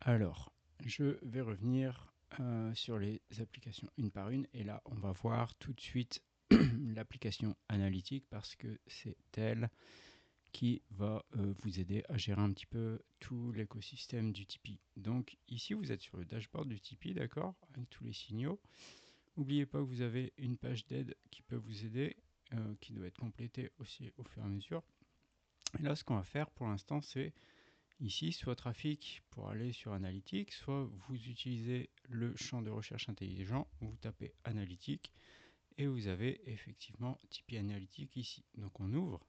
Alors, je vais revenir sur les applications une par une. Et là, on va voir tout de suite l'application analytique parce que c'est elle qui va vous aider à gérer un petit peu tout l'écosystème du Tipeee. Donc ici, vous êtes sur le dashboard du Tipeee, d'accord, avec tous les signaux. N'oubliez pas que vous avez une page d'aide qui peut vous aider, qui doit être complétée aussi au fur et à mesure. Et là, ce qu'on va faire pour l'instant, c'est ici, soit trafic pour aller sur Analytics, soit vous utilisez le champ de recherche intelligent, vous tapez Analytics et vous avez effectivement Tipeee Analytics ici. Donc on ouvre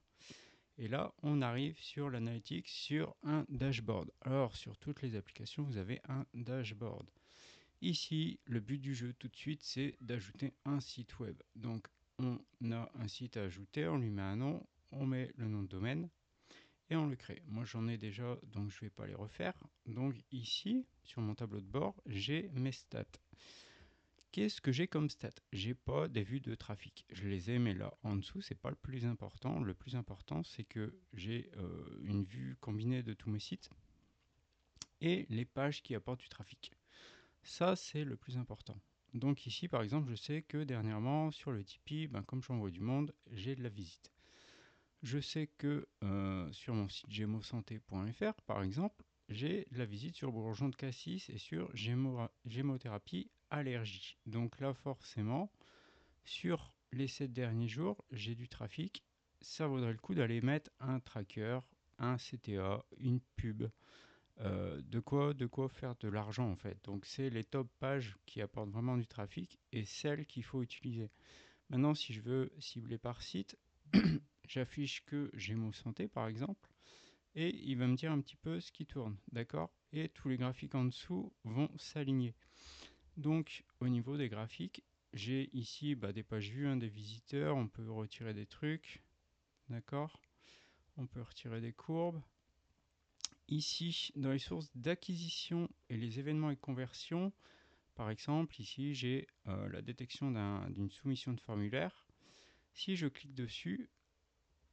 et là on arrive sur l'Analytics sur un dashboard. Alors sur toutes les applications, vous avez un dashboard. Ici, le but du jeu tout de suite, c'est d'ajouter un site web. Donc on a un site à ajouter, on lui met un nom, on met le nom de domaine et on le crée. Moi j'en ai déjà, donc je ne vais pas les refaire. Donc ici, sur mon tableau de bord, j'ai mes stats. Qu'est-ce que j'ai comme stats? J'ai pas des vues de trafic. Je les ai, mais là en dessous, c'est pas le plus important. Le plus important, c'est que j'ai une vue combinée de tous mes sites et les pages qui apportent du trafic. Ça, c'est le plus important. Donc ici, par exemple, je sais que dernièrement, sur le Tipeee, comme j'envoie du monde, j'ai de la visite. Je sais que sur mon site gémosanté.fr, par exemple, j'ai de la visite sur Bourgeon de Cassis et sur gémothérapie allergie. Donc là, forcément, sur les 7 derniers jours, j'ai du trafic. Ça vaudrait le coup d'aller mettre un tracker, un CTA, une pub. De quoi faire de l'argent en fait. Donc c'est les top pages qui apportent vraiment du trafic et celles qu'il faut utiliser. Maintenant, si je veux cibler par site, j'affiche que Gémeaux Santé par exemple, et il va me dire un petit peu ce qui tourne, d'accord? Et tous les graphiques en dessous vont s'aligner. Donc au niveau des graphiques, j'ai ici des pages vues, des visiteurs, on peut retirer des trucs, d'accord? On peut retirer des courbes. Ici, dans les sources d'acquisition et les événements et conversions, par exemple, ici j'ai la détection d'une soumission de formulaire. Si je clique dessus,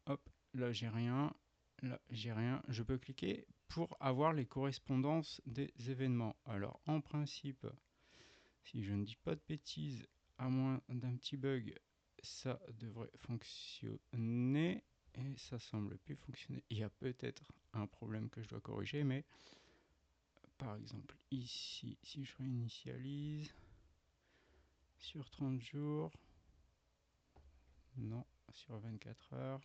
hop, là j'ai rien, là j'ai rien. Je peux cliquer pour avoir les correspondances des événements. Alors en principe, si je ne dis pas de bêtises, à moins d'un petit bug, ça devrait fonctionner. Et ça semble plus fonctionner. Il y a peut-être un problème que je dois corriger, mais par exemple ici, si je réinitialise sur 30 jours, non, sur 24 heures,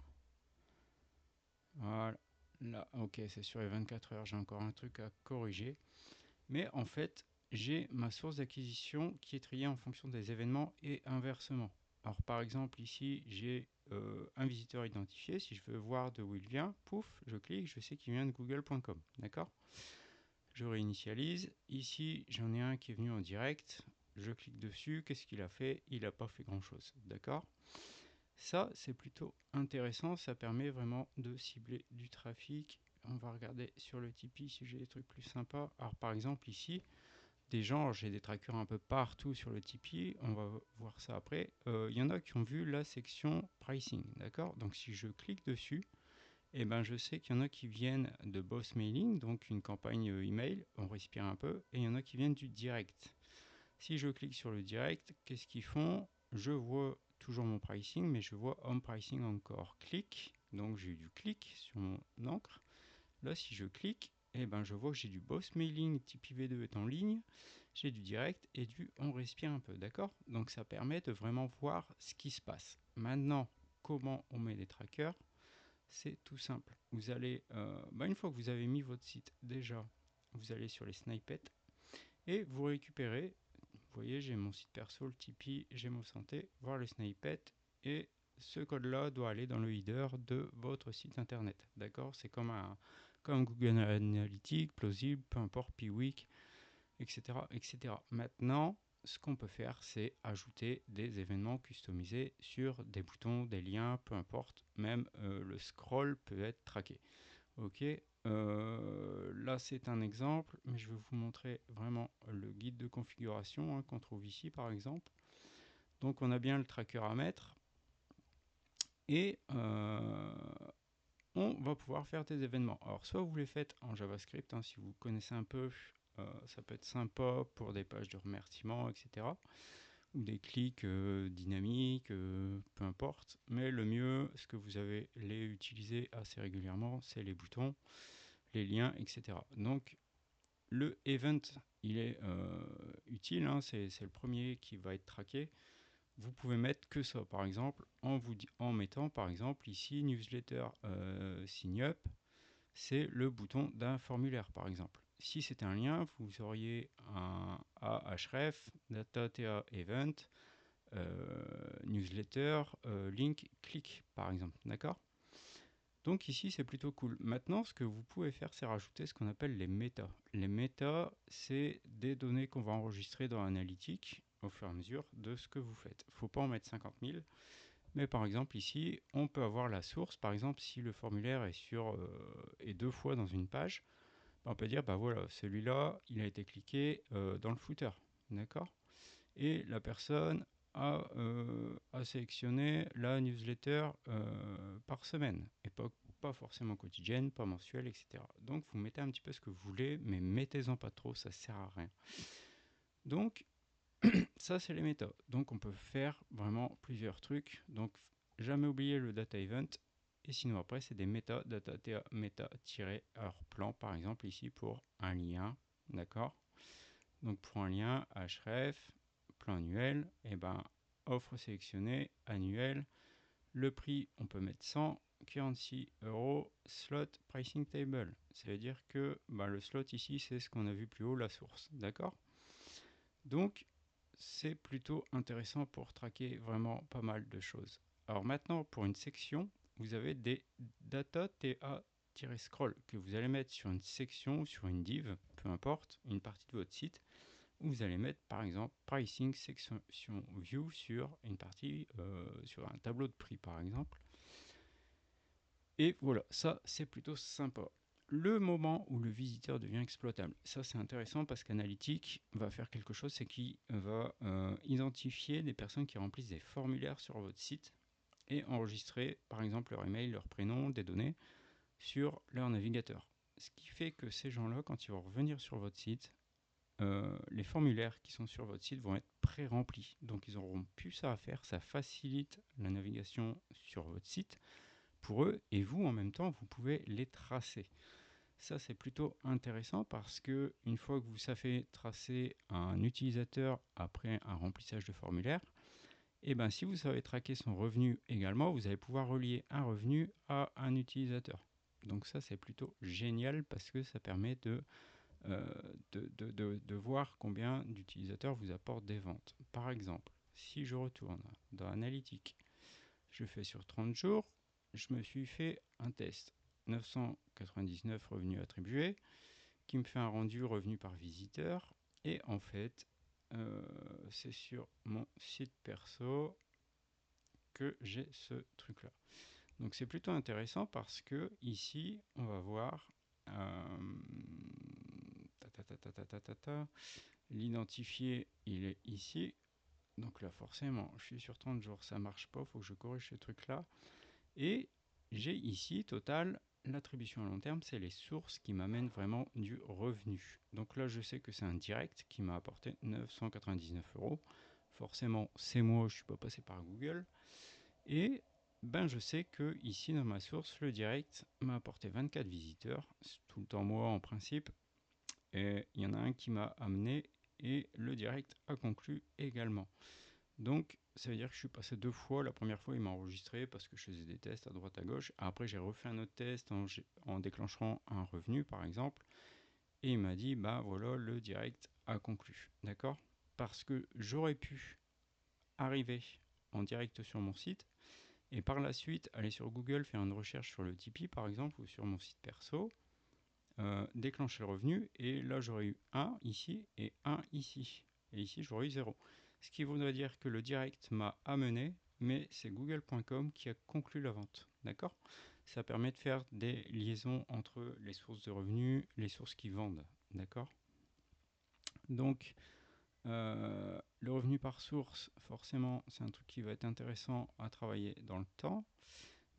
voilà, là, ok, c'est sur les 24 heures, j'ai encore un truc à corriger. Mais en fait, j'ai ma source d'acquisition qui est triée en fonction des événements et inversement. Alors par exemple, ici, j'ai un visiteur identifié. Si je veux voir d'où il vient, pouf, je clique, je sais qu'il vient de google.com. D'accord? Je réinitialise. Ici, j'en ai un qui est venu en direct. Je clique dessus. Qu'est-ce qu'il a fait? Il n'a pas fait grand-chose. D'accord? Ça, c'est plutôt intéressant. Ça permet vraiment de cibler du trafic. On va regarder sur le Tipeee si j'ai des trucs plus sympas. Alors, par exemple, ici, des gens, j'ai des trackers un peu partout sur le Tipeee. On va voir ça après. Il y en a qui ont vu la section pricing. D'accord? Donc, si je clique dessus, eh ben, je sais qu'il y en a qui viennent de Boss Mailing, donc une campagne email, on respire un peu, et il y en a qui viennent du direct. Si je clique sur le direct, qu'est-ce qu'ils font? Je vois toujours mon pricing, mais je vois home pricing encore. Clic, donc j'ai eu du clic sur mon encre. Là, si je clique, eh ben, je vois que j'ai du Boss Mailing, Tipeee V2 est en ligne, j'ai du direct et du on respire un peu, d'accord? Donc ça permet de vraiment voir ce qui se passe. Maintenant, comment on met les trackers? C'est tout simple. Vous allez, une fois que vous avez mis votre site, déjà, vous allez sur les snippets et vous récupérez. Vous voyez, j'ai mon site perso, le Tipeee, j'ai mon santé, voir les snippets et ce code-là doit aller dans le header de votre site internet. D'accord? C'est comme Google Analytics, Plausible, peu importe, Piwik, etc., etc. Maintenant, ce qu'on peut faire, c'est ajouter des événements customisés sur des boutons, des liens, peu importe. Même le scroll peut être traqué. Ok. Là, c'est un exemple, mais je vais vous montrer vraiment le guide de configuration qu'on trouve ici, par exemple. Donc, on a bien le tracker à mettre et on va pouvoir faire des événements. Alors, soit vous les faites en JavaScript, si vous connaissez un peu Ça peut être sympa pour des pages de remerciements, etc. Ou des clics dynamiques, peu importe. Mais le mieux, ce que vous allez utiliser assez régulièrement, c'est les boutons, les liens, etc. Donc, le event, il est utile, hein, c'est le premier qui va être traqué. Vous pouvez mettre que ça, par exemple, en mettant, par exemple, ici, newsletter sign up, c'est le bouton d'un formulaire, par exemple. Si c'était un lien, vous auriez un href, data ta event, newsletter, link, click, par exemple. D'accord? Donc ici, c'est plutôt cool. Maintenant, ce que vous pouvez faire, c'est rajouter ce qu'on appelle les métas. Les métas, c'est des données qu'on va enregistrer dans Analytics au fur et à mesure de ce que vous faites. Il ne faut pas en mettre 50 000. Mais par exemple, ici, on peut avoir la source. Par exemple, si le formulaire est deux fois dans une page, on peut dire, bah voilà, celui-là, il a été cliqué dans le footer. D'accord? Et la personne a sélectionné la newsletter par semaine, et pas forcément quotidienne, pas mensuelle, etc. Donc vous mettez un petit peu ce que vous voulez, mais mettez-en pas trop, ça sert à rien. Donc ça c'est les méthodes. Donc on peut faire vraiment plusieurs trucs. Donc jamais oublier le data event. Et sinon après c'est des méta, data méta-plan par exemple ici pour un lien, d'accord. Donc pour un lien href, plan annuel, et ben offre sélectionnée, annuel, le prix on peut mettre 146 euros, slot pricing table. Ça veut dire que le slot ici c'est ce qu'on a vu plus haut, la source, d'accord. Donc c'est plutôt intéressant pour traquer vraiment pas mal de choses. Alors maintenant pour une section, vous avez des data ta-scroll que vous allez mettre sur une section ou sur une div, peu importe, une partie de votre site. Vous allez mettre par exemple pricing section view sur une partie, sur un tableau de prix par exemple. Et voilà, ça c'est plutôt sympa. Le moment où le visiteur devient exploitable, ça c'est intéressant parce qu'Analytics va faire quelque chose, c'est qu'il va identifier des personnes qui remplissent des formulaires sur votre site et enregistrer par exemple leur email, leur prénom, des données sur leur navigateur. Ce qui fait que ces gens-là, quand ils vont revenir sur votre site, les formulaires qui sont sur votre site vont être pré-remplis. Donc ils n'auront plus ça à faire, ça facilite la navigation sur votre site pour eux, et vous en même temps vous pouvez les tracer. Ça c'est plutôt intéressant parce que une fois que vous savez tracer un utilisateur après un remplissage de formulaire, et ben si vous savez traquer son revenu également, vous allez pouvoir relier un revenu à un utilisateur. Donc ça c'est plutôt génial parce que ça permet de voir combien d'utilisateurs vous apportent des ventes. Par exemple, si je retourne dans Analytics, je fais sur 30 jours, je me suis fait un test. 999 revenus attribués, qui me fait un rendu revenu par visiteur. Et en fait, c'est sur mon site perso que j'ai ce truc-là. Donc c'est plutôt intéressant parce que ici, on va voir l'identifié, il est ici. Donc là, forcément, je suis sur 30 jours, ça marche pas, il faut que je corrige ce truc-là. Et j'ai ici, total, l'attribution à long terme, c'est les sources qui m'amènent vraiment du revenu. Donc là, je sais que c'est un direct qui m'a apporté 999 euros. Forcément, c'est moi, je ne suis pas passé par Google. Et je sais que ici, dans ma source, le direct m'a apporté 24 visiteurs. C'est tout le temps moi, en principe. Et il y en a un qui m'a amené et le direct a conclu également. Donc, ça veut dire que je suis passé deux fois. La première fois, il m'a enregistré parce que je faisais des tests à droite à gauche. Après, j'ai refait un autre test en déclenchant un revenu, par exemple. Et il m'a dit, voilà, le direct a conclu. D'accord? Parce que j'aurais pu arriver en direct sur mon site et par la suite aller sur Google, faire une recherche sur le Tipeee, par exemple, ou sur mon site perso, déclencher le revenu. Et là, j'aurais eu 1 ici et 1 ici. Et ici, j'aurais eu 0. Ce qui voudrait dire que le direct m'a amené, mais c'est google.com qui a conclu la vente. D'accord? Ça permet de faire des liaisons entre les sources de revenus, les sources qui vendent. D'accord? Donc, le revenu par source, forcément, c'est un truc qui va être intéressant à travailler dans le temps.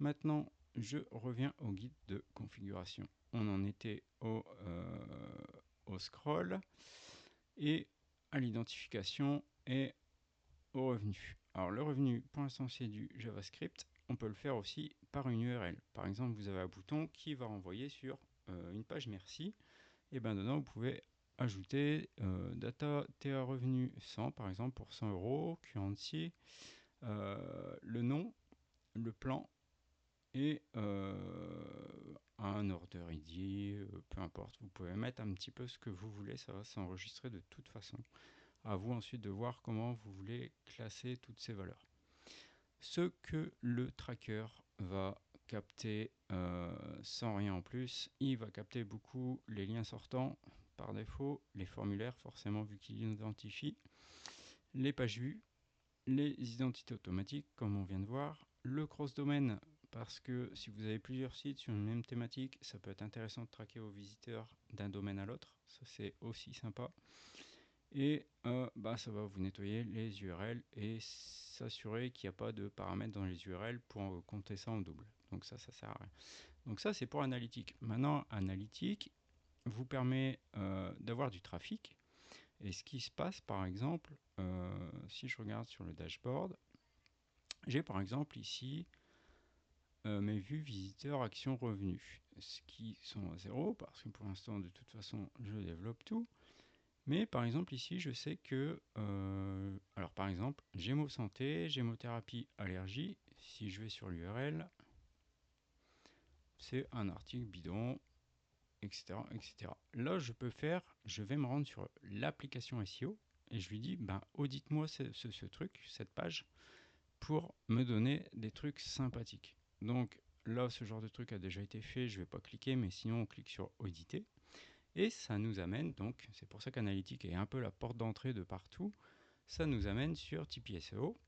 Maintenant, je reviens au guide de configuration. On en était au scroll et à l'identification et au revenu. Alors le revenu, pour l'instant c'est du JavaScript. On peut le faire aussi par une URL. Par exemple, vous avez un bouton qui va renvoyer sur une page merci. Et bien dedans, vous pouvez ajouter data TA revenu 100 par exemple pour 100 euros, currency, le nom, le plan et un order ID, peu importe. Vous pouvez mettre un petit peu ce que vous voulez, ça va s'enregistrer de toute façon. À vous ensuite de voir comment vous voulez classer toutes ces valeurs. Ce que le tracker va capter sans rien en plus, il va capter beaucoup les liens sortants par défaut, les formulaires forcément vu qu'il identifie, les pages vues, les identités automatiques comme on vient de voir, le cross-domaine parce que si vous avez plusieurs sites sur une même thématique, ça peut être intéressant de traquer vos visiteurs d'un domaine à l'autre, ça c'est aussi sympa. Et ça va vous nettoyer les URL et s'assurer qu'il n'y a pas de paramètres dans les URL pour compter ça en double. Donc ça sert à rien. Donc ça c'est pour Analytics. Maintenant, Analytics vous permet d'avoir du trafic. Et ce qui se passe par exemple, si je regarde sur le dashboard, j'ai par exemple ici mes vues visiteurs actions revenus, ce qui sont à 0 parce que pour l'instant de toute façon je développe tout. Mais par exemple ici je sais que alors par exemple Gémo santé, gémothérapie allergie, si je vais sur l'URL c'est un article bidon, etc., etc. Là je vais me rendre sur l'application SEO et je lui dis audite-moi ce truc, cette page pour me donner des trucs sympathiques. Donc là ce genre de truc a déjà été fait, je vais pas cliquer, mais sinon on clique sur auditer. Et ça nous amène, donc c'est pour ça qu'Analytics est un peu la porte d'entrée de partout, ça nous amène sur Tipeee SEO.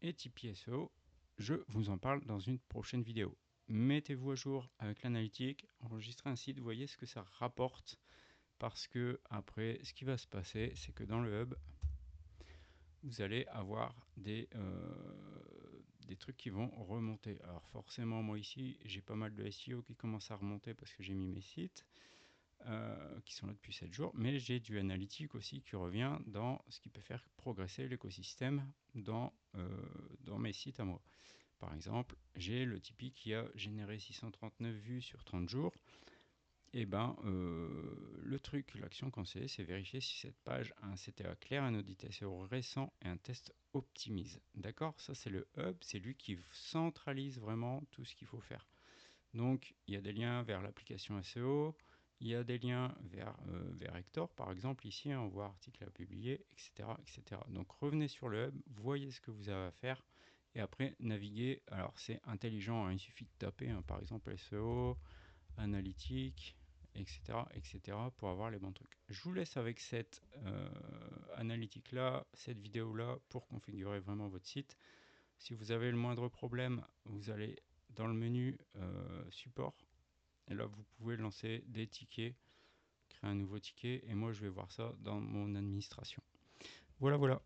Et Tipeee SEO, je vous en parle dans une prochaine vidéo. Mettez-vous à jour avec l'analytique, enregistrez un site, voyez ce que ça rapporte. Parce que après, ce qui va se passer, c'est que dans le hub, vous allez avoir des trucs qui vont remonter. Alors forcément, moi ici, j'ai pas mal de SEO qui commencent à remonter parce que j'ai mis mes sites. Qui sont là depuis 7 jours, mais j'ai du analytique aussi qui revient dans ce qui peut faire progresser l'écosystème dans mes sites à moi. Par exemple, j'ai le Tipeee qui a généré 639 vues sur 30 jours. Et le truc, l'action conseillée, c'est vérifier si cette page a un CTA clair, un audit SEO récent et un test optimise. D'accord? Ça, c'est le hub, c'est lui qui centralise vraiment tout ce qu'il faut faire. Donc, il y a des liens vers l'application SEO, il y a des liens vers Hector, par exemple, ici, on voit article à publier, etc., etc. Donc, revenez sur le hub, voyez ce que vous avez à faire, et après, naviguez. Alors, c'est intelligent, hein, il suffit de taper, par exemple, SEO, analytique, etc., etc., pour avoir les bons trucs. Je vous laisse avec cette analytique-là, cette vidéo-là, pour configurer vraiment votre site. Si vous avez le moindre problème, vous allez dans le menu support et là vous pouvez lancer des tickets, créer un nouveau ticket et moi je vais voir ça dans mon administration. Voilà.